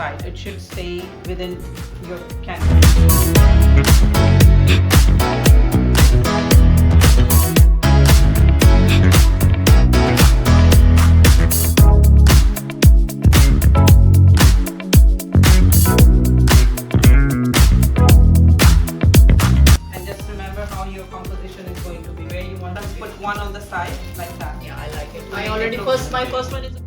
outside. It should stay within your canvas. Your composition is going to be where you want to put one on the side like that. Yeah, I like it. My first one is